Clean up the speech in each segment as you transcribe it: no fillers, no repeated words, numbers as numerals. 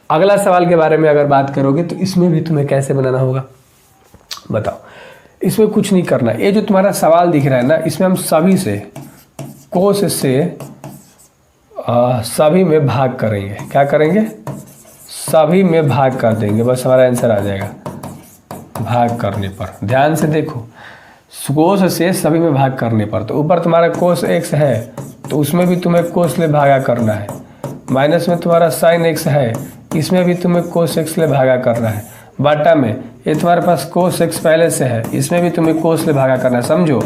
अगला सवाल के बारे में अगर बात करोगे तो इसमें भी तुम्हें कैसे बनाना होगा बताओ। इसमें कुछ नहीं करना, ये जो तुम्हारा सवाल दिख रहा है ना, इसमें हम सभी से कोस से सभी में भाग करेंगे। क्या करेंगे? सभी में भाग कर देंगे, बस हमारा आंसर आ जाएगा भाग करने पर। ध्यान से देखो, कोस से सभी में भाग करने पर, तो ऊपर तुम्हारा कोस एक्स है तो उसमें भी तुम्हें कोस ले भागा करना है। माइनस में तुम्हारा साइन एक्स है, इसमें भी तुम्हें कोस एक्स ले भागा करना है। बाटा में ये तुम्हारे पास कोस एक्स पहले से है, इसमें भी तुम्हें कोस ले भागा करना है, समझो।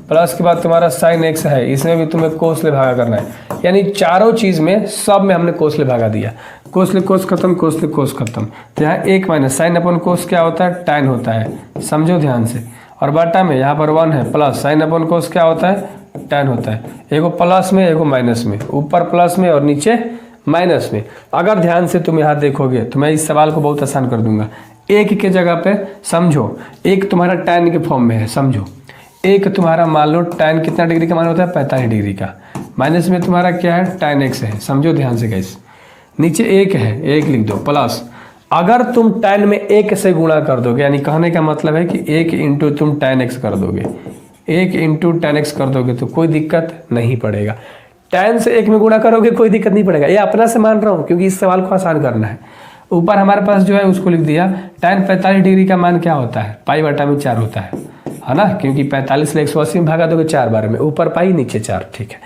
प्लस के बाद तुम्हारा साइन एक्स है, इसमें भी तुम्हें कोस ले भागा करना है। यानी चारों चीज़ में, सब में हमने कोस ले भागा दिया। कोस ले कोस खत्म, कोस ले कोस खत्म। तो यहाँ एक माइनस साइन अपन कोस क्या होता है? टैन होता है, समझो ध्यान से। और बाटा में यहाँ पर 1 है, प्लस साइन अपन कोस क्या होता है? टैन होता है। एगो प्लस में, एगो माइनस में, ऊपर प्लस में और नीचे माइनस में। अगर ध्यान से तुम यहाँ देखोगे तो मैं इस सवाल को बहुत आसान कर दूंगा। एक के जगह पे समझो, एक तुम्हारा टैन के फॉर्म में है, समझो। एक तुम्हारा मान लो टैन कितना डिग्री का मान होता है? 45 डिग्री का। माइनस में तुम्हारा क्या है? टैन एक्स है, समझो ध्यान से गाइस। नीचे एक है, एक लिख दो, प्लस अगर तुम टैन में एक से गुणा कर दोगे, यानी कहने का मतलब है कि 1 इंटू तुम टैन एक्स कर दोगे, 1 इंटू टैन एक्स कर दोगे तो कोई दिक्कत नहीं पड़ेगा। टैन से 1 में गुणा करोगे कोई दिक्कत नहीं पड़ेगा। ये अपना से मान रहा हूँ क्योंकि इस सवाल को आसान करना है। ऊपर हमारे पास जो है उसको लिख दिया। टैन 45 डिग्री का मान क्या होता है? पाई बटा में 4 होता है ना, क्योंकि 45 से 180 में भागा दोगे 4 बार में, ऊपर पाई नीचे 4, ठीक है।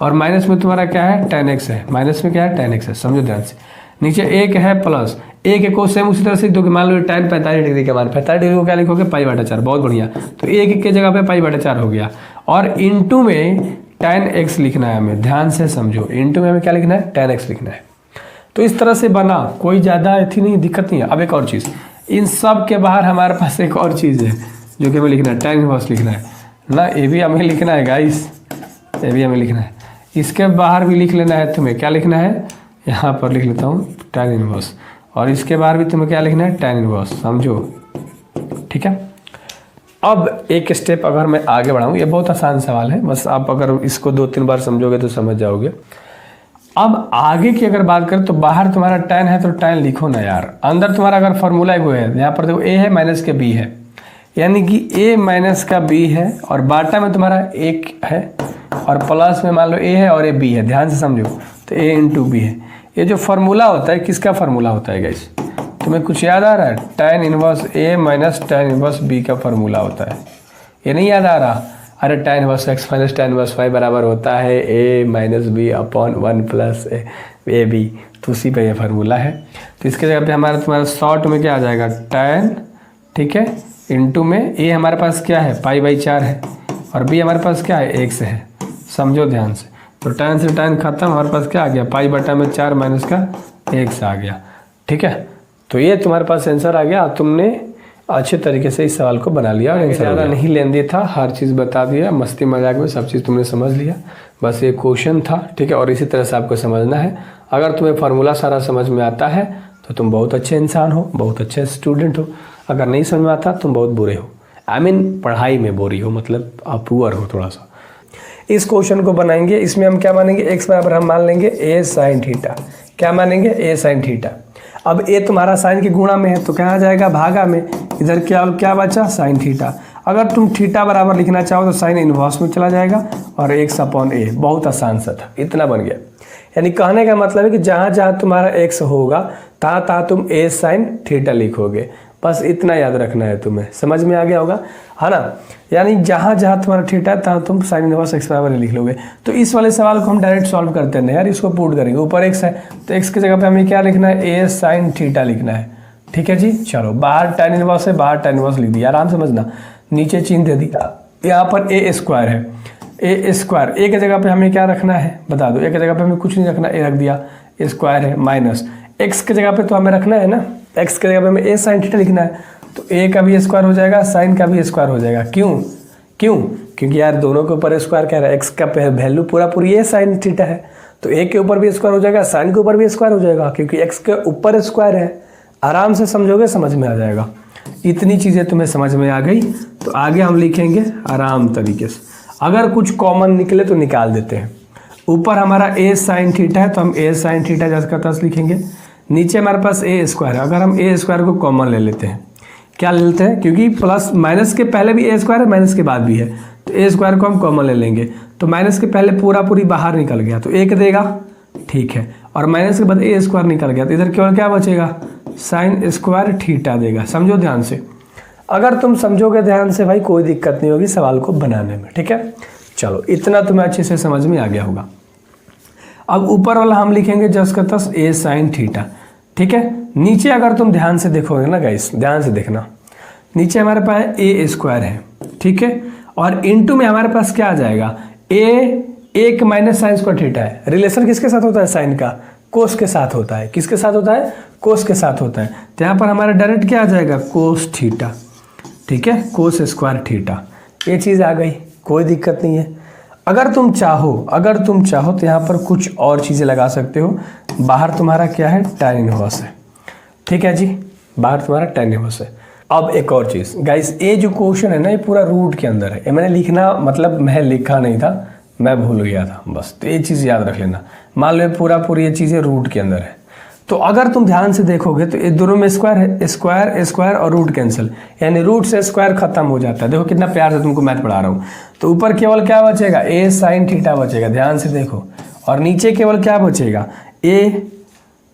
और माइनस में तुम्हारा क्या है? टैन एक्स है, माइनस में क्या है? टैन एक्स है, समझो ध्यान से। नीचे 1 है, प्लस 1 को सेम उसी तरह से दोगे। मान लो टैन 45 डिग्री का मान, 45 डिग्री को क्या लिखोगे? पाई बटा 4, बहुत बढ़िया। तो 1 के जगह पे पाई बटा 4 हो गया। और इंटू में टैन एक्स लिखना है हमें, ध्यान से समझो। इंटू में हमें क्या लिखना है? टैन एक्स लिखना है। तो इस तरह से बना, कोई ज़्यादा थी नहीं, दिक्कत नहीं है। अब एक और चीज़, इन सब के बाहर हमारे पास एक और चीज़ है जो कि हमें लिखना है, टैन इनवर्स लिखना है ना। ये भी हमें लिखना है गाइस, ये भी हमें लिखना है। इसके बाहर भी लिख लेना है तुम्हें। क्या लिखना है? यहाँ पर लिख लेता हूँ टैन इनवर्स। और इसके बाहर भी तुम्हें क्या लिखना है? टैन इनवर्स, समझो, ठीक है। अब एक स्टेप अगर मैं आगे बढ़ाऊँ, ये बहुत आसान सवाल है, बस आप अगर इसको 2-3 बार समझोगे तो समझ जाओगे। अब आगे की अगर बात करें तो बाहर तुम्हारा टैन है तो टैन लिखो ना यार। अंदर तुम्हारा अगर फॉर्मूला वो है, यहाँ पर देखो ए है माइनस के बी है, यानी कि ए माइनस का बी है। और बाटा में तुम्हारा 1 है और प्लस में मान लो ए है और ए बी है, ध्यान से समझो। तो ए इंटू बी है। ये जो फार्मूला होता है किसका फार्मूला होता है गाइस? तुम्हें कुछ याद आ रहा है? Tan inverse A minus tan inverse B का फार्मूला होता है। ये नहीं याद आ रहा? अरे tan inverse X minus tan inverse Y बराबर होता है A minus B upon 1 plus A B. तो उसी पे ये फार्मूला है। तो इसके जगह पे हमारा तुम्हारा शॉर्ट में क्या आ जाएगा? टैन, ठीक है, इंटू में ए हमारे पास क्या है? पाई बाई 4 है और बी हमारे पास क्या है? एक्स है, समझो ध्यान से। तो टैन से टैन खत्म, हमारे पास क्या आ गया? पाई बटा में 4 माइनस का एक्स आ गया, ठीक है। तो ये तुम्हारे पास आंसर आ गया। तुमने अच्छे तरीके से इस सवाल को बना लिया और ज़्यादा नहीं लेंदी था, हर चीज़ बता दिया, मस्ती मजाक में सब चीज़ तुमने समझ लिया। बस ये क्वेश्चन था, ठीक है। और इसी तरह से आपको समझना है। अगर तुम्हें फार्मूला सारा समझ में आता है तो तुम बहुत अच्छे इंसान हो, बहुत अच्छे स्टूडेंट हो। अगर नहीं समझ में आता तुम बहुत बुरे हो, आई मीन पढ़ाई में बोरी हो, मतलब आप पुअर हो थोड़ा सा। इस क्वेश्चन को बनाएंगे, इसमें हम क्या मानेंगे? एक्स बराबर हम मान लेंगे ए साइन थीटा। क्या मानेंगे? ए साइन थीटा। अब ए तुम्हारा साइन की गुणा में है तो क्या आ जाएगा? भागा में। इधर क्या बचा? Sine theta. अगर तुम थीटा बराबर लिखना चाहो तो साइन इनवर्स में चला जाएगा और एक्स अपॉन ए। बहुत आसान सा था, इतना बन गया। यानी कहने का मतलब है कि जहाँ जहाँ तुम्हारा एक्स होगा तहाँ तहाँ तुम ए साइन थीटा लिखोगे। बस इतना याद रखना है तुम्हें, समझ में आ गया होगा, है ना। यानी जहाँ जहाँ तुम्हारा थीटा है तहाँ तुम साइन इनवर्स एक्स बराबर लिख लोगे। तो इस वाले सवाल को हम डायरेक्ट सॉल्व करते हैं यार, इसको पुट करेंगे। ऊपर एक्स है तो एक्स की जगह पे हमें क्या लिखना है? ए साइन थीटा लिखना है, ठीक है जी। चलो, बाहर टैन इनवर्स है, बाहर टैन इनवर्स लिख दिया, आराम समझना। नीचे चिन्ह दे दिया, यहाँ पर ए स्क्वायर है, ए स्क्वायर। ए की जगह पे हमें क्या रखना है बता दो? ए की जगह पे हमें कुछ नहीं रखना, ए रख दिया। स्क्वायर है माइनस एक्स की जगह पे तो हमें रखना है ना, एक्स की जगह पे हमें ए साइन थीटा लिखना है। तो ए का भी स्क्वायर हो जाएगा, साइन का भी स्क्वायर हो जाएगा। क्यों? क्योंकि यार दोनों के ऊपर स्क्वायर कह रहा है, एक्स का वैल्यू पूरी ए साइन थीटा है। तो ए के ऊपर भी स्क्वायर हो जाएगा, साइन के ऊपर भी स्क्वायर हो जाएगा, क्योंकि एक्स के ऊपर स्क्वायर है। आराम से समझोगे, समझ में आ जाएगा। इतनी चीज़ें तुम्हें समझ में आ गई तो आगे हम लिखेंगे आराम तरीके से। अगर कुछ कॉमन निकले तो निकाल देते हैं। ऊपर हमारा ए साइन थीटा है तो हम ए साइन थीटा जैसे का तस लिखेंगे। नीचे हमारे पास ए स्क्वायर है, अगर हम ए स्क्वायर को कॉमन ले लेते हैं, क्या ले लेते हैं, क्योंकि प्लस माइनस के पहले भी ए स्क्वायर है, माइनस के बाद भी है, तो ए स्क्वायर को हम कॉमन ले लेंगे, तो माइनस के पहले पूरी बाहर निकल गया तो एक देगा, ठीक है, और माइनस के बाद ए स्क्वायर निकल गया तो इधर केवल क्या बचेगा, साइन स्क्वायर थीटा देगा। समझो ध्यान से, अगर तुम समझोगे ध्यान से भाई कोई दिक्कत नहीं होगी सवाल को बनाने में, ठीक है। चलो इतना तुम्हें अच्छे से समझ में आ गया होगा। अब ऊपर वाला हम लिखेंगे जस का तस ए साइन थीटा, ठीक है। नीचे अगर तुम ध्यान से देखोगे ना गाइस, ध्यान से देखना, नीचे हमारे पास ए स्क्वायर है, ठीक है, और इनटू में हमारे पास क्या आ जाएगा, एक माइनस साइन स्क्वायर थीटा है। रिलेशन किसके साथ होता है, साइन का कोस के साथ होता है। किसके साथ होता है, कोस के साथ होता है। तो यहाँ पर हमारा डायरेक्ट क्या आ जाएगा, कोस थीटा, ठीक है, कोस स्क्वायर थीटा। ये चीज़ आ गई, कोई दिक्कत नहीं है। अगर तुम चाहो तो यहाँ पर कुछ और चीज़ें लगा सकते हो। बाहर तुम्हारा क्या है, tan इनवर्स है, ठीक है जी, बाहर तुम्हारा tan इनवर्स है। अब एक और चीज़ गाइस, ये जो क्वेश्चन है ना ये पूरा रूट के अंदर है। ये मैंने लिखना मतलब मैं लिखा नहीं था, मैं भूल गया था बस, तो ये चीज़ याद रख लेना। मान लो पूरी ये चीज़ें रूट के अंदर है, तो अगर तुम ध्यान से देखोगे तो ये दोनों में स्क्वायर है, स्क्वायर और रूट कैंसिल, यानी रूट से स्क्वायर खत्म हो जाता है। देखो कितना प्यार से तुमको मैथ पढ़ा रहा हूँ। तो ऊपर केवल क्या बचेगा, ए साइन थीटा बचेगा, ध्यान से देखो, और नीचे केवल क्या बचेगा, ए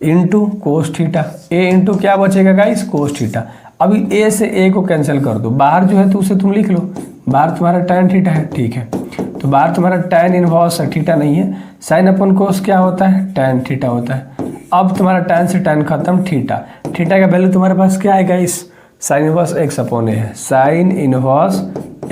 इंटू कोस थीटा। ए इंटू क्या बचेगा गाइस, कोस थीटा। अभी ए से ए को कैंसिल कर दो, बाहर जो है तो उसे तुम लिख लो, बाहर तुम्हारा tan थीटा है, ठीक है, तो बाहर तुम्हारा tan इनवर्स है, थीटा नहीं है। साइन अपन कोस क्या होता है, tan थीटा होता है। अब तुम्हारा tan से tan खत्म, थीटा का वैल्यू तुम्हारे पास क्या है guys, sine inverse x upon A है, sine inverse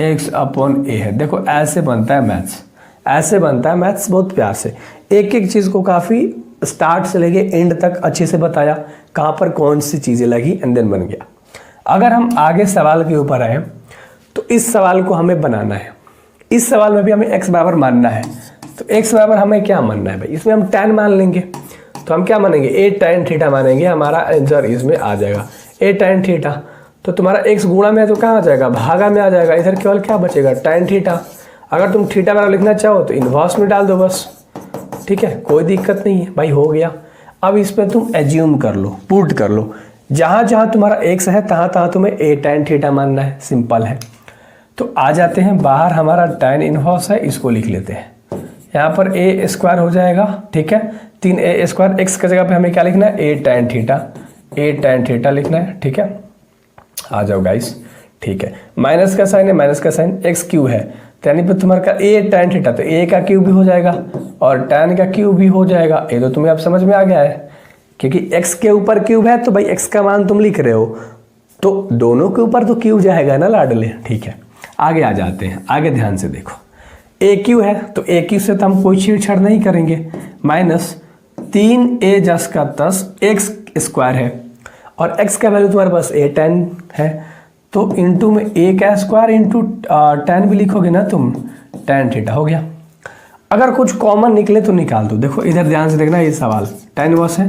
x upon A है। देखो ऐसे बनता है मैथ्स, ऐसे बनता है मैथ्स, बहुत प्यार से एक एक चीज़ को काफ़ी स्टार्ट से लेके एंड तक अच्छे से बताया, कहाँ पर कौन सी चीज़ें लगी एंड देन बन गया। अगर हम आगे सवाल के ऊपर आए तो इस सवाल को हमें बनाना है। इस सवाल में भी हमें x बराबर मानना है, तो x बराबर हमें क्या मानना है भाई, इसमें हम tan मान लेंगे, तो हम क्या मानेंगे, ए tan थीटा मानेंगे, हमारा आंसर इसमें आ जाएगा ए tan थीटा। तो तुम्हारा x गुणा में है तो कहाँ आ जाएगा, भागा में आ जाएगा, इधर केवल क्या बचेगा, tan थीटा। अगर तुम थीटा बराबर लिखना चाहो तो इनवर्स में डाल दो बस, ठीक है, कोई दिक्कत नहीं है भाई, हो गया। अब इस पर तुम एज्यूम कर लो, पुट कर लो, जहाँ जहाँ तुम्हारा x है तहाँ तुम्हें ए tan थीटा मानना है, सिंपल है। तो आ जाते हैं बाहर, हमारा tan इनवर्स है, इसको लिख लेते हैं, यहाँ पर ए स्क्वायर हो जाएगा, ठीक है, 3a स्क्वायर, x की जगह पे हमें क्या लिखना है, ए tan थीटा लिखना है, ठीक है। आ जाओ गाइस, ठीक है, माइनस का साइन है, माइनस का साइन, x क्यूब है, तो यानी पर तुम्हारा ए tan थीटा, तो a का क्यूब भी हो जाएगा और tan का क्यूब भी हो जाएगा। ये तो तुम्हें अब समझ में आ गया है, क्योंकि x के ऊपर क्यूब है तो भाई x का मान तुम लिख रहे हो, तो दोनों के ऊपर तो क्यूब जाएगा ना लाडले, ठीक है। आगे आ जाते हैं, आगे ध्यान से देखो, ए क्यू है तो ए क्यू से तो हम कोई छेड़छाड़ नहीं करेंगे, माइनस 3a जस का तस x स्क्वायर है, और x का वैल्यू तुम्हारे पास ए tan है, तो इंटू में a का स्क्वायर इंटू tan भी लिखोगे ना तुम, tan थीटा हो गया। अगर कुछ कॉमन निकले तो निकाल दो। देखो इधर ध्यान से देखना, ये सवाल tan इनवर्स है,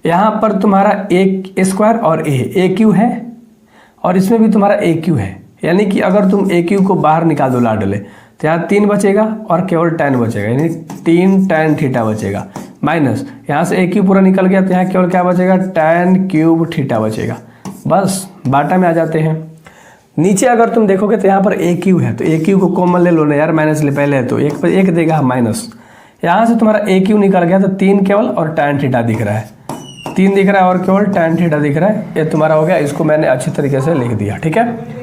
यहाँ पर तुम्हारा ए स्क्वायर और ए क्यू है, और इसमें भी तुम्हारा ए क्यू है, यानी कि अगर तुम ए क्यू को बाहर निकाल दो लाडले तो यहाँ 3 बचेगा और केवल tan बचेगा, यानी 3 tan थीटा बचेगा, माइनस यहाँ से ए क्यू पूरा निकल गया तो यहाँ केवल क्या बचेगा, tan क्यूब थीटा बचेगा। बस बाटा में आ जाते हैं। नीचे अगर तुम देखोगे तो यहाँ पर ए क्यू है, तो ए क्यू को कॉमन ले लो ना यार, माइनस ले पहले है तो एक पर एक देगा माइनस, यहाँ से तुम्हारा ए क्यू निकल गया तो 3 केवल और tan थीटा दिख रहा है, 3 दिख रहा है और केवल tan थीटा दिख रहा है, ये तुम्हारा हो गया। इसको मैंने अच्छी तरीके से लिख दिया, ठीक है।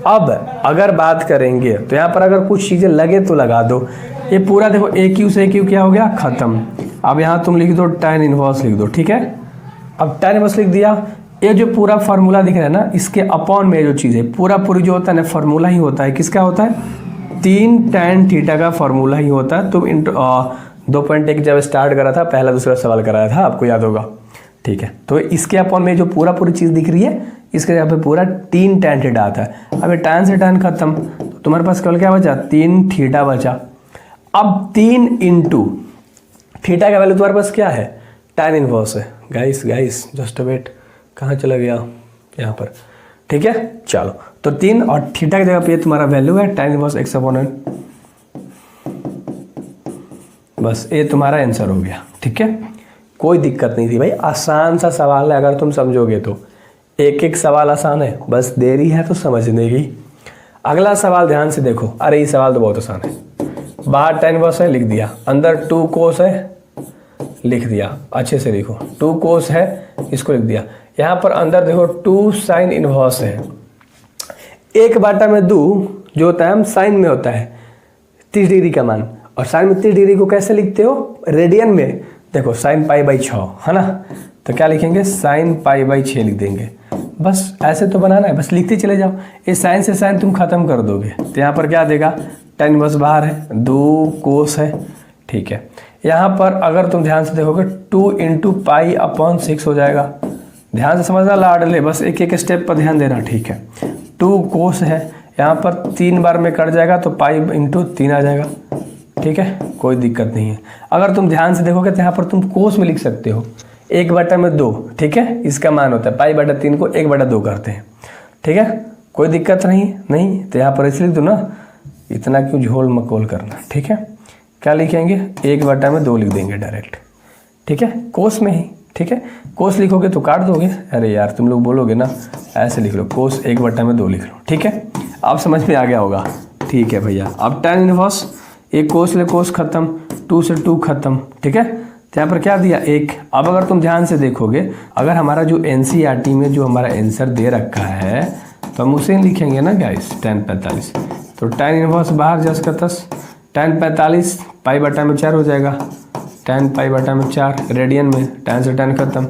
अब अगर बात करेंगे तो यहाँ पर अगर कुछ चीज़ें लगे तो लगा दो। ये पूरा देखो ए क्यू से ए क्यू क्या हो गया, खत्म। अब यहाँ तुम लिख दो tan इनवर्स लिख दो, ठीक है। अब tan इनवर्स लिख दिया, ये जो पूरा फार्मूला दिख रहा है ना, इसके अपॉन में जो चीज़ है पूरी जो होता है ना, फार्मूला ही होता है, किसका होता है, 3 tan थीटा का फार्मूला ही होता है। तुम 2.1 जब स्टार्ट करा था, पहला दूसरा सवाल कराया था, आपको याद होगा, ठीक है। तो इसके अपॉन में जो पूरी चीज़ दिख रही है, इसके यहाँ पे पूरा 3 tan थीटा आता है। अब tan से tan खत्म, तो तुम्हारे पास केवल क्या बचा, 3 थीटा बचा। अब 3 इंटू थीटा का वैल्यू तुम्हारे पास क्या है, tan इनवर्स है। गाइस जस्ट वेट, कहाँ चला गया, यहाँ पर, ठीक है। चलो तो 3 और थीटा की जगह पे तुम्हारा वैल्यू है tan inverse x upon n, बस ये तुम्हारा आंसर हो गया, ठीक है। कोई दिक्कत नहीं थी भाई, आसान सा सवाल है अगर तुम समझोगे तो। एक एक सवाल आसान है, बस देरी है तो समझने की। अगला सवाल ध्यान से देखो, अरे ये सवाल तो बहुत आसान है। बाहर tan इनवर्स है लिख दिया, अंदर 2 कोस है लिख दिया, अच्छे से लिखो 2 कोस है इसको लिख दिया। यहाँ पर अंदर देखो 2 साइन इनवर्स है। 1/2 जो होता है हम साइन में होता है 30 डिग्री का मान, और साइन में 30 डिग्री को कैसे लिखते हो रेडियन में, देखो साइन π/6 है ना, तो क्या लिखेंगे साइन π/6 लिख देंगे। बस ऐसे तो बनाना है, बस लिखते चले जाओ, ये साइन से साइन तुम खत्म कर दोगे तो यहाँ पर क्या देगा tan इनवर्स बाहर है 2 कोस है, ठीक है। यहाँ पर अगर तुम ध्यान से देखोगे 2 × π/6 हो जाएगा। ध्यान से समझना लाडले, बस एक एक स्टेप पर ध्यान देना, ठीक है। 2 कोस है, यहाँ पर 3 बार में कट जाएगा तो π/3 आ जाएगा, ठीक है, कोई दिक्कत नहीं है। अगर तुम ध्यान से देखोगे तो यहाँ पर तुम कोस में लिख सकते हो 1/2, ठीक है, इसका मान होता है π/3 को 1/2 करते हैं, ठीक है, कोई दिक्कत नहीं तो यहाँ पर ऐसे लिख दो ना, इतना क्यों झोल मकोल करना, ठीक है। क्या लिखेंगे 1/2 लिख देंगे डायरेक्ट, ठीक है, कोस में ही, ठीक है। कोस लिखोगे तो काट दोगे, अरे यार तुम लोग बोलोगे ना, ऐसे लिख लो कोस 1/2 लिख लो, ठीक है, आप समझ में आ गया होगा, ठीक है भैया। अब tan इनवर्स, एक कोस ले कोस खत्म, 2 से 2 खत्म, ठीक है, तो यहाँ पर क्या दिया 1। अब अगर तुम ध्यान से देखोगे, अगर हमारा जो NCERT में जो हमारा आंसर दे रखा है तो हम उसे लिखेंगे ना गाइस tan 45, तो tan इनवर्स बाहर जस का तस, tan 45 π/4 हो जाएगा, tan π/4 रेडियन में, tan से tan खत्म,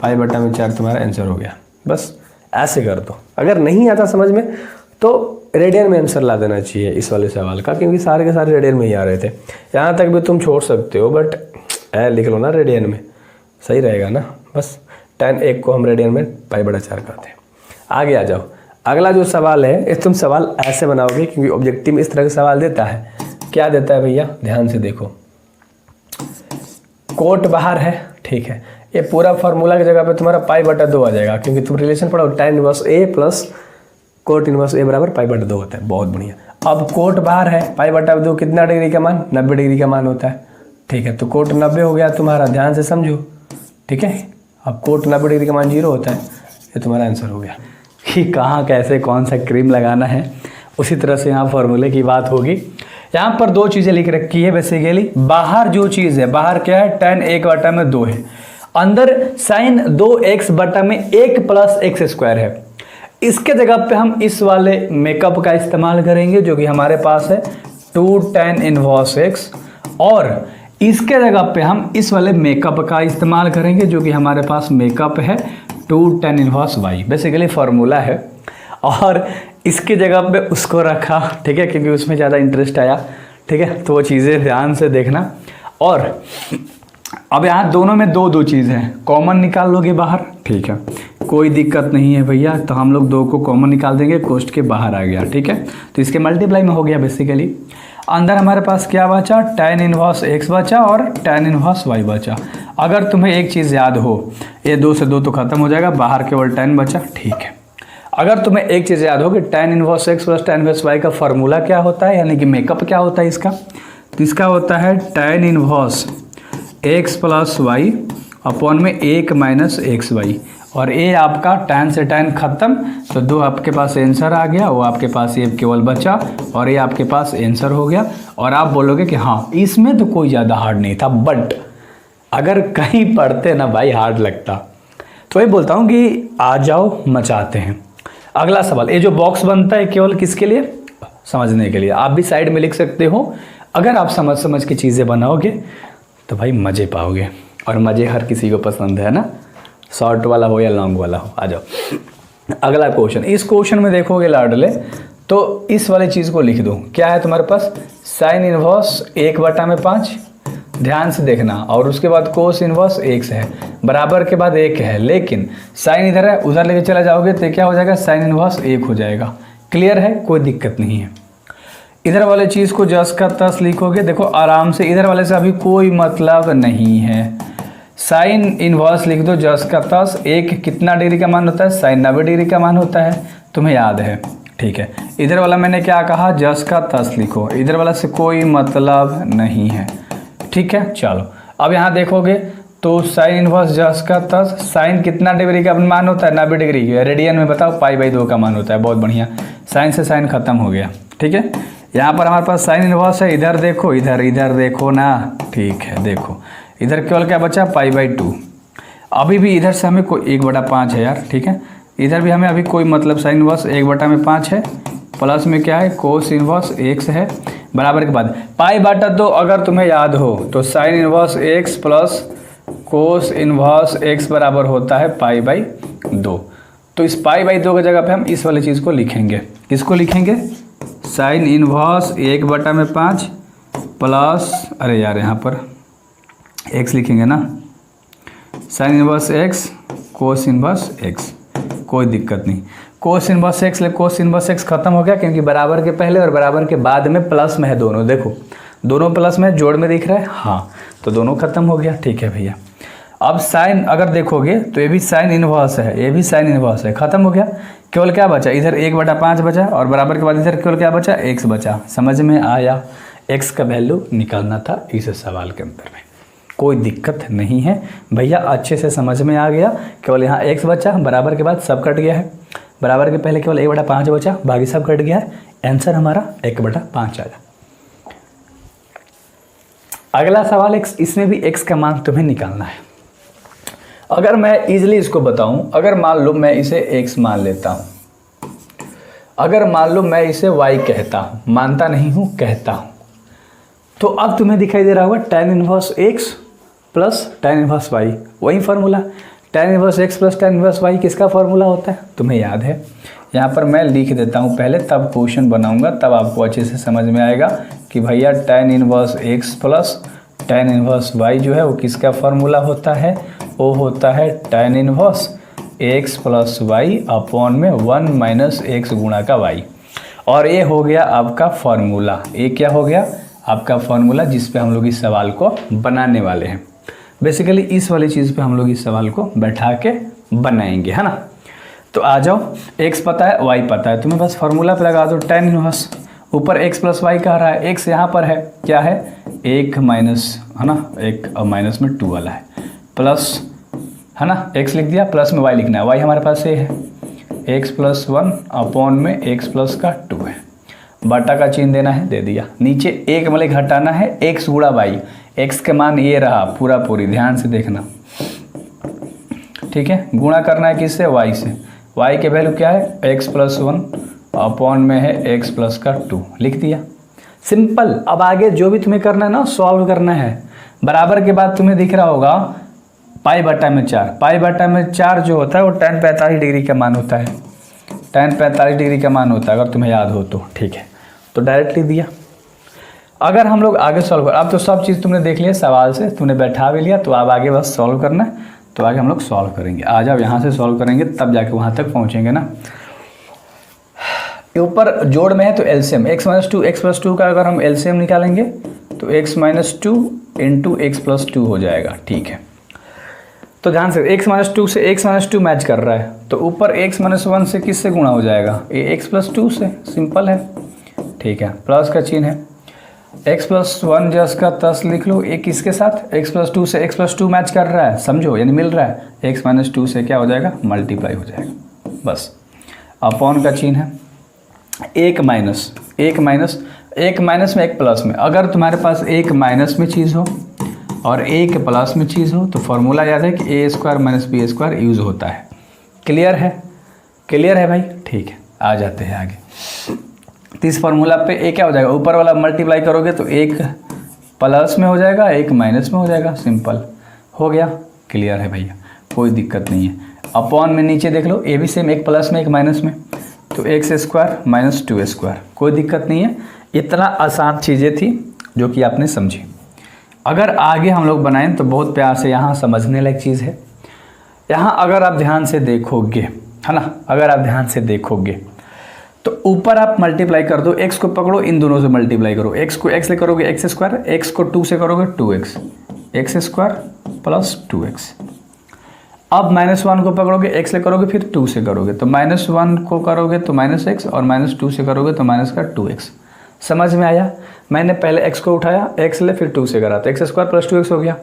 π/4 तुम्हारा आंसर हो गया। बस ऐसे कर दो, अगर नहीं आता समझ में तो रेडियन में आंसर ला देना चाहिए इस वाले सवाल का, क्योंकि सारे के सारे रेडियन में ही आ रहे थे। यहाँ तक भी तुम छोड़ सकते हो, बट लिख लो ना रेडियन में, सही रहेगा ना। बस tan 1 को हम रेडियन में π/4 करते हैं। आगे आ जाओ, अगला जो सवाल है इस तुम सवाल ऐसे बनाओगे, क्योंकि ऑब्जेक्टिव में इस तरह का सवाल देता है। क्या देता है भैया, ध्यान से देखो, कोट बाहर है, ठीक है, ये पूरा फार्मूला की जगह पे तुम्हारा π/2 आ जाएगा, क्योंकि तुम रिलेशन पढ़ो tan inverse A plus cot inverse A बराबर π/2 होता है। बहुत बढ़िया। अब कोट बाहर है, π/2 कितना डिग्री का मान, 90 डिग्री का मान होता है, ठीक है, तो कोट 90 हो गया तुम्हारा, ध्यान से समझो, ठीक है। अब कोट 90 डिग्री का मान 0 होता है, ये तुम्हारा आंसर हो गया। कि कहाँ कैसे कौन सा क्रीम लगाना है, उसी तरह से यहाँ फार्मूले की बात होगी। यहाँ पर 2 चीज़ें लिख रखी है बेसिकली। बाहर जो चीज़ है, बाहर क्या है, tan 1/2 है, अंदर sin 2x/1 + x² है। इसके जगह पे हम इस वाले मेकअप का इस्तेमाल करेंगे जो कि हमारे पास है 2 tan इनवर्स x, और इसके जगह पे हम इस वाले मेकअप का इस्तेमाल करेंगे जो कि हमारे पास मेकअप है 2 tan inverse y। Basically formula है, और इसकी जगह पे उसको रखा, ठीक है, क्योंकि उसमें ज़्यादा इंटरेस्ट आया, ठीक है, तो वो चीज़ें ध्यान से देखना। और अब यहाँ दोनों में 2 चीज़ हैं, कॉमन निकाल लोगे बाहर, ठीक है, कोई दिक्कत नहीं है भैया, तो हम लोग 2 को कॉमन निकाल देंगे, कोष्ट के बाहर आ गया, ठीक है, तो इसके मल्टीप्लाई में हो गया। बेसिकली अंदर हमारे पास क्या बचा, tan इनवर्स x बचा और tan इनवर्स y बचा। अगर तुम्हें एक चीज़ याद हो, ये 2 से 2 तो खत्म हो जाएगा, बाहर केवल tan बचा, ठीक है। अगर तुम्हें एक चीज़ याद हो कि tan inverse x plus tan inverse y का फॉर्मूला क्या होता है, यानी कि मेकअप क्या होता है इसका, तो इसका होता है tan inverse x plus y upon में 1 माइनस xy, और ये आपका tan से tan खत्म, तो 2 आपके पास आंसर आ गया, वो आपके पास ये केवल बचा, और ये आपके पास आंसर हो गया। और आप बोलोगे कि हाँ इसमें तो कोई ज़्यादा हार्ड नहीं था, बट अगर कहीं पढ़ते ना भाई हार्ड लगता, तो वही बोलता हूँ कि आ जाओ मचाते हैं। अगला सवाल, ये जो बॉक्स बनता है केवल किसके लिए, समझने के लिए। आप भी साइड में लिख सकते हो। अगर आप समझ के चीज़ें बनाओगे तो भाई मज़े पाओगे, और मज़े हर किसी को पसंद है ना, शॉर्ट वाला हो या लॉन्ग वाला हो। आ जाओ अगला क्वेश्चन। इस क्वेश्चन में देखोगे लाडले, तो इस वाले चीज़ को लिख दो। क्या है तुम्हारे पास, साइन इनवर्स 1/5, ध्यान से देखना, और उसके बाद कोस इनवर्स x है, बराबर के बाद 1 है, लेकिन साइन इधर है, उधर लेके चला जाओगे तो क्या हो जाएगा, साइन इनवर्स 1 हो जाएगा। क्लियर है, कोई दिक्कत नहीं है। इधर वाले चीज़ को जस का तस लिखोगे, देखो आराम से, इधर वाले से अभी कोई मतलब नहीं है। साइन इनवर्स लिख दो जस का तस, 1 कितना डिग्री का मान होता है, साइन 90 डिग्री का मान होता है, तुम्हें याद है, ठीक है। इधर वाला मैंने क्या कहा, जस का तस लिखो, इधर वाला से कोई मतलब नहीं है, ठीक है। चलो अब यहाँ देखोगे तो साइन इनवर्स जस का तस साइन कितना डिग्री का मान होता है 90 डिग्री की। रेडियन में बताओ π/2 का मान होता है। बहुत बढ़िया, साइन से साइन खत्म हो गया। ठीक है, यहाँ पर हमारे पास साइन इनवर्स है। इधर देखो, इधर देखो ना। ठीक है, देखो इधर केवल क्या बचा π/2। अभी भी इधर से हमें कोई 1/5 है यार। ठीक है, इधर भी हमें अभी कोई मतलब साइन इनवर्स 1/5 है, प्लस में क्या है कोस इनवर्स x है, बराबर के बाद π/2 अगर तुम्हें याद हो तो sign inverse x plus cos inverse x बराबर होता है π/2। तो इस π/2 की जगह पे हम इस वाली चीज़ को लिखेंगे। किसको लिखेंगे? साइन इनवर्स 1/5 प्लस, अरे यार यहाँ पर x लिखेंगे ना, sign inverse x cos inverse x। कोई दिक्कत नहीं, कोस इनवर्स x ले, कोस इनवर्स x खत्म हो गया क्योंकि बराबर के पहले और बराबर के बाद में प्लस में है दोनों। देखो दोनों प्लस में, जोड़ में दिख रहा है, हाँ, तो दोनों खत्म हो गया। ठीक है भैया, अब साइन अगर देखोगे तो ये भी साइन इनवर्स है, ये भी साइन इनवर्स है, खत्म हो गया। केवल क्या बचा? इधर 1/5 बचा और बराबर के बाद इधर केवल क्या बचा? x बचा। समझ में आया? x का वैल्यू निकालना था इस सवाल के अंदर में। कोई दिक्कत नहीं है भैया, अच्छे से समझ में आ गया। केवल यहाँ x बचा, बराबर के बाद सब कट गया है, बराबर के पहले केवल 1/5 बचा, बाकी सब कट गया है। आंसर हमारा 1/5 आया। अगला सवाल x, इसमें भी x का मान तुम्हें निकालना है। अगर मैं इजीली इसको बताऊं, अगर मान लो मैं इसे x मान लेता हूं, अगर मान लो मैं इसे y कहता हूं, मानता नहीं हूं, कहता हूं, तो अब तुम्हें दिखाई दे रहा होगा tan inverse x plus tan inverse y, वही formula. tan inverse x plus tan inverse y किसका फार्मूला होता है? तुम्हें याद है? यहाँ पर मैं लिख देता हूँ पहले, तब क्वेश्चन बनाऊंगा, तब आपको अच्छे से समझ में आएगा कि भैया tan inverse x plus tan inverse y जो है वो किसका फार्मूला होता है? वो होता है tan inverse x plus y upon में 1 माइनस x गुणा का y। और ये हो गया आपका फार्मूला। ये क्या हो गया? आपका फार्मूला, जिस पे हम लोग इस सवाल को बनाने वाले हैं। बेसिकली इस वाली चीज़ पे हम लोग इस सवाल को बैठा के बनाएंगे, है ना। तो आ जाओ, x पता है, y पता है, तुम्हें बस फार्मूला पे लगा दो tan इनवर्स। ऊपर x प्लस y कह रहा है, x यहाँ पर है, क्या है? 1 माइनस, है ना, 1 और माइनस में 2 वाला है, प्लस, है ना, x लिख दिया, प्लस में y लिखना है। y हमारे पास ये है, x प्लस 1 अपॉन में x प्लस का 2 है, बटा का चिन्ह देना है, दे दिया। नीचे एक मतलब घटाना है, x गुणा y। x के मान ये रहा पूरा पूरी, ध्यान से देखना। ठीक है, गुणा करना है किससे? y से। y के वैल्यू क्या है? x प्लस 1 अपॉन में है x प्लस का 2, लिख दिया। सिंपल। अब आगे जो भी तुम्हें करना है ना, सॉल्व करना है। बराबर के बाद तुम्हें दिख रहा होगा π/4। π/4 जो होता है वो tan 45 डिग्री का मान होता है, tan 45 डिग्री का मान होता है, अगर तुम्हें याद हो तो। ठीक है, तो डायरेक्टली दिया। अगर हम लोग आगे सॉल्व कर, अब तो सब चीज़ तुमने देख लिया सवाल से, तुमने बैठा भी लिया, तो अब आगे बस सॉल्व करना है। तो आगे हम लोग सॉल्व करेंगे। आ जाओ, यहाँ से सॉल्व करेंगे, तब जाके वहाँ तक पहुँचेंगे ना। ऊपर जोड़ में है तो LCM, x minus 2 x plus 2 का अगर हम एलसीएम निकालेंगे तो x minus 2 into x plus 2 हो जाएगा। ठीक है, तो ध्यान से x माइनस 2 से x माइनस 2 मैच कर रहा है, तो ऊपर x माइनस 1 से किससे गुणा हो जाएगा? ये x प्लस 2 से, सिंपल है। ठीक है, प्लस का चिन्ह है, x प्लस 1 जस का तस लिख लो। एक किसके साथ? x प्लस 2 से x प्लस 2 मैच कर रहा है, समझो, यानी मिल रहा है। x माइनस 2 से क्या हो जाएगा? मल्टीप्लाई हो जाएगा, बस। अपॉन का चिन्ह है, एक माइनस में एक प्लस में। अगर तुम्हारे पास एक माइनस में चीज़ हो और एक प्लस में चीज़ हो तो फॉर्मूला याद है कि a² माइनस b² यूज़ होता है। क्लियर है? क्लियर है भाई? ठीक है, आ जाते हैं आगे। तो इस फार्मूला पे ए क्या हो जाएगा? ऊपर वाला मल्टीप्लाई करोगे तो एक प्लस में हो जाएगा, एक माइनस में हो जाएगा, सिंपल हो गया। क्लियर है भैया? कोई दिक्कत नहीं है। अपॉन में नीचे देख लो, ए भी सेम, एक प्लस में एक माइनस में, तो x² माइनस 2a², कोई दिक्कत नहीं है। इतना आसान चीज़ें थी जो कि आपने समझी। अगर आगे हम लोग बनाएं तो बहुत प्यार से यहाँ समझने लायक चीज़ है। यहाँ अगर आप ध्यान से देखोगे, है ना, अगर आप ध्यान से देखोगे तो ऊपर आप मल्टीप्लाई कर दो, x को पकड़ो, इन दोनों से मल्टीप्लाई करो। x को x से करोगे x², x को 2 से करोगे 2x, x² प्लस 2x। अब -1 को पकड़ोगे, x से करोगे, फिर 2 से करोगे, तो -1 को करोगे तो -x, और -2 से करोगे तो माइनस का 2x। समझ में आया? मैंने पहले x को उठाया, x ले, फिर 2 से करा, तो x² प्लस 2x हो गया।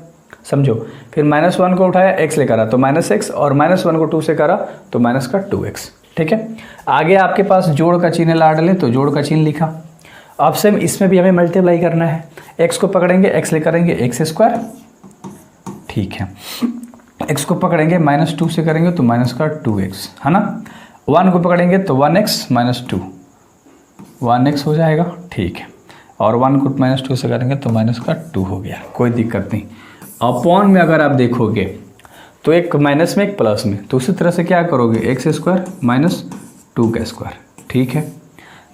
समझो। फिर -1 को उठाया, x लेकर आ तो -x, और -1 को 2 से करा तो माइनस का 2x। ठीक है, आगे आपके पास जोड़ का चिन्ह ला डाले तो जोड़ का चिन्ह लिखा। अब सेम इसमें भी हमें मल्टीप्लाई करना है, x को पकड़ेंगे x लेकर आएंगे x²। ठीक है, x को पकड़ेंगे -2 से करेंगे तो माइनस का 2x, है ना। 1 को पकड़ेंगे तो 1x -2, 1x हो जाएगा। ठीक है, और 1 को -2 से करेंगे तो माइनस का 2 हो गया, कोई दिक्कत नहीं। अपॉन में अगर आप देखोगे तो एक माइनस में एक प्लस में, तो उसी तरह से क्या करोगे, x² - 2 का स्क्वायर। ठीक है,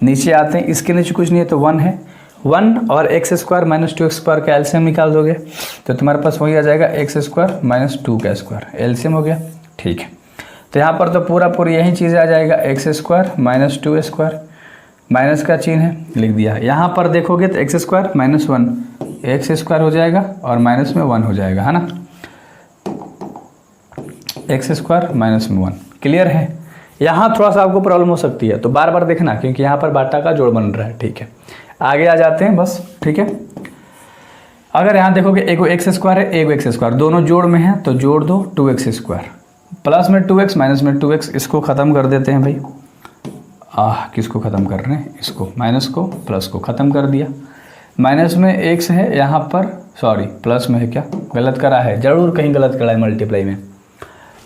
नीचे आते हैं, इसके नीचे कुछ नहीं है तो 1 है, 1 और x² - 2x² का एलसीएम निकाल दोगे तो तुम्हारे पास वही आ जाएगा x² - 2 का स्क्वायर, एलसीएम हो गया। ठीक है, तो यहाँ पर तो पूरा यही चीज़ आ जाएगा, x² - 2 माइनस का चिन्ह है, लिख दिया। यहाँ पर देखोगे तो x² - 1 x² हो जाएगा और माइनस में 1 हो जाएगा, है ना, x² - 1। क्लियर है। यहाँ थोड़ा सा आपको प्रॉब्लम हो सकती है तो बार बार देखना, क्योंकि यहाँ पर बाटा का जोड़ बन रहा है। ठीक है, आगे आ जाते हैं बस। ठीक है, अगर यहाँ देखोगे एगो x² है, एगो x², दोनों जोड़ में है तो जोड़ दो 2x², प्लस में 2x माइनस में 2x, इसको ख़त्म कर देते हैं भाई। किसको ख़त्म कर रहे हैं, इसको, माइनस को प्लस को ख़त्म कर दिया। माइनस में x है यहाँ पर, सॉरी प्लस में है, क्या गलत करा है, ज़रूर कहीं गलत करा है मल्टीप्लाई में,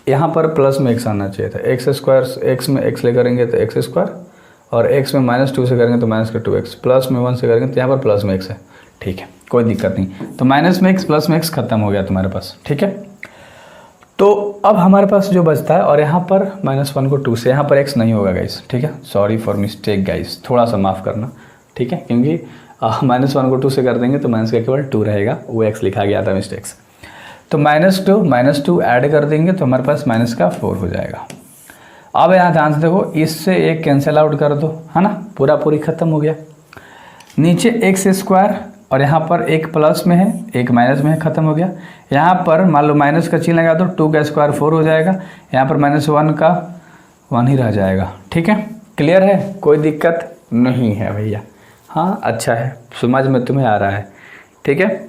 यहाँ पर प्लस में x आना चाहिए था। x², x में x ले करेंगे तो x², और x में -2 से करेंगे तो माइनस का 2x, प्लस में 1 से करेंगे तो यहाँ पर प्लस में x है। ठीक है, कोई दिक्कत नहीं, तो माइनस में x प्लस में x खत्म हो गया तुम्हारे पास। ठीक है, तो अब हमारे पास जो बचता है, और यहाँ पर -1 को 2 से, यहाँ पर x नहीं होगा गाइस। ठीक है, सॉरी फॉर मिस्टेक गाइस, थोड़ा सा माफ़ करना। ठीक है, क्योंकि -1 को 2 से कर देंगे तो माइनस का केवल 2 रहेगा, वो x लिखा गया था मिस्टेक से। तो -2 ऐड कर देंगे तो हमारे पास माइनस का 4 हो जाएगा। अब यहाँ ध्यान से देखो, इससे एक कैंसिल आउट कर दो, है ना, पूरी ख़त्म हो गया। नीचे x² और यहाँ पर एक प्लस में है एक माइनस में है, ख़त्म हो गया। यहाँ पर मान लो माइनस का चिन्ह लगा दो, 2 का स्क्वायर 4 हो जाएगा, यहाँ पर -1 का 1 ही रह जाएगा। ठीक है, क्लियर है, कोई दिक्कत नहीं है भैया। हाँ, अच्छा है, समझ में तुम्हें आ रहा है। ठीक है,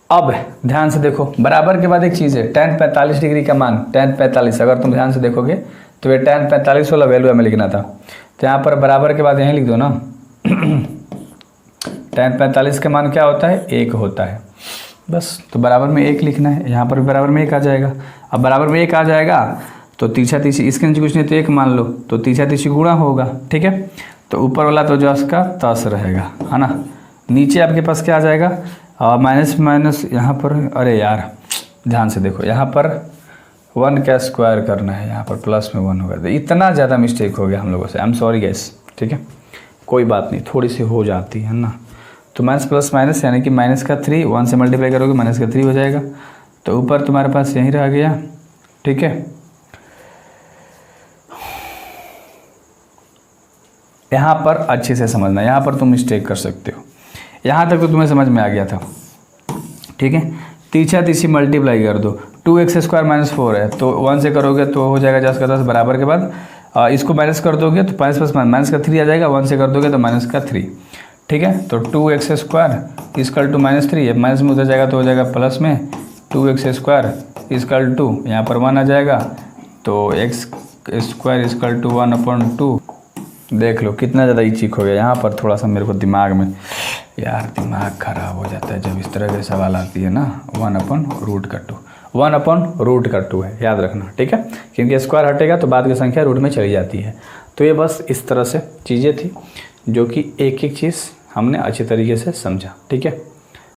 अब ध्यान से देखो, बराबर के बाद एक चीज़ है, tan 45 डिग्री का मान, tan 45, अगर तुम ध्यान से देखोगे तो ये tan 45 वाला वैल्यू हमें लिखना था, तो यहाँ पर बराबर के बाद यहीं लिख दो ना। tan 45 का मान क्या होता है, 1 होता है, बस। तो बराबर में 1 लिखना है, यहाँ पर भी बराबर में 1 आ जाएगा। अब बराबर में 1 आ जाएगा तो तीसरा तीसरी, इसके नीचे कुछ नहीं तो 1 मान लो, तो तीसरा तीसरी गुणा होगा। ठीक है, तो ऊपर वाला तो जो इसका 10 रहेगा, है ना। नीचे आपके पास क्या आ जाएगा, माइनस यहाँ पर, अरे यार ध्यान से देखो, यहाँ पर 1 का स्क्वायर करना है, यहाँ पर प्लस में 1 होगा, तो इतना ज़्यादा मिस्टेक हो गया हम लोगों से, आई एम सॉरी गैस। ठीक है, कोई बात नहीं, थोड़ी सी हो जाती है ना। तो माइनस प्लस माइनस यानी कि माइनस का 3, 1 से मल्टीप्लाई करोगे माइनस का 3 हो जाएगा, तो ऊपर तुम्हारे पास यहीं रह गया। ठीक है, यहाँ पर अच्छे से समझना, यहाँ पर तुम मिस्टेक कर सकते हो, यहाँ तक तो तुम्हें समझ में आ गया था। ठीक है, तीसरी मल्टीप्लाई कर दो, 2x² - 4 है, तो 1 से करोगे तो हो जाएगा 10 का 10, बराबर के बाद इसको माइनस कर दोगे तो माइनस का 3 आ जाएगा, 1 से कर दोगे तो माइनस का 3। ठीक है, तो 2x² = -3 है, माइनस में उधर जाएगा तो हो जाएगा प्लस में 2x² = यहाँ पर 1 आ जाएगा, तो x² = 1/2। देख लो कितना ज़्यादा इचिक हो गया। यहाँ पर थोड़ा सा मेरे को दिमाग में, यार दिमाग ख़राब हो जाता है जब इस तरह के सवाल आती है ना। 1/√2 है, याद रखना। ठीक है, क्योंकि स्क्वायर हटेगा तो बाद की संख्या रूट में चली जाती है। तो ये बस इस तरह से चीज़ें थी जो कि एक एक चीज़ हमने अच्छे तरीके से समझा। ठीक है।